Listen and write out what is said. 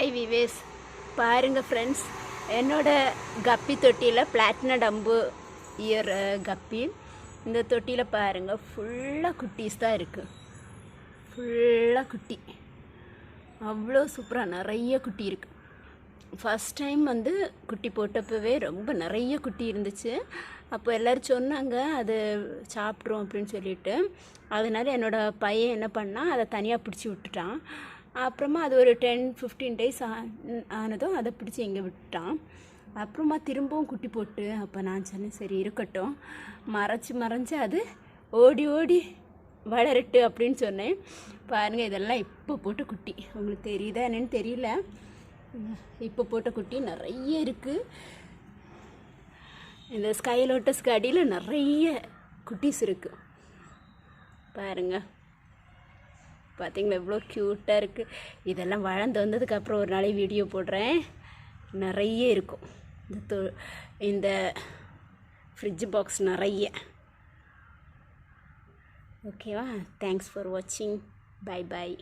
Hi wives, பாருங்கள் friends, என்னோட கப்பி தொட்டியில் பிளாட்டினம் டம்பு இயர் கப்பி. இந்த தொட்டியில் பாருங்கள், ஃபுல்லாக குட்டீஸ் தான் இருக்குது. ஃபுல்லாக குட்டி, அவ்வளோ சூப்பராக நிறைய குட்டி இருக்குது. ஃபஸ்ட் டைம் குட்டி போட்டப்பவே ரொம்ப நிறைய குட்டி இருந்துச்சு. அப்போ எல்லோரும் சொன்னாங்க அது சாப்பிட்றோம் அப்படின்னு சொல்லிட்டு. அதனால என்னோடய பையன் என்ன பண்ணால் அதை தனியாக பிடிச்சி விட்டுட்டான். அப்புறமா அது ஒரு 10-15 டேஸ் ஆனதும் அதை பிடிச்சி எங்கே விட்டுட்டான். அப்புறமா திரும்பவும் குட்டி போட்டு, அப்போ நான் சொன்னேன் சரி இருக்கட்டும், மறைச்சி அது ஓடி ஓடி வளரட்டு அப்படின்னு சொன்னேன். பாருங்கள், இதெல்லாம் இப்போ போட்ட குட்டி. உங்களுக்கு தெரியுதா என்னன்னு தெரியல, இப்போ போட்ட குட்டி நிறைய இருக்குது. இந்த ஸ்கை லோட்டஸ்க்கு அடியில் நிறைய குட்டீஸ் இருக்குது. பாருங்கள், பார்த்தீங்களா எவ்வளோ க்யூட்டாக இருக்குது. இதெல்லாம் வளர்ந்து வந்ததுக்கப்புறம் ஒரு நாளைக்கு வீடியோ போடுறேன். நிறைய இருக்கும் இந்த ஃப்ரிட்ஜ் பாக்ஸ் நிறைய. ஓகேவா? தேங்க்ஸ் ஃபார் வாட்சிங். Bye bye.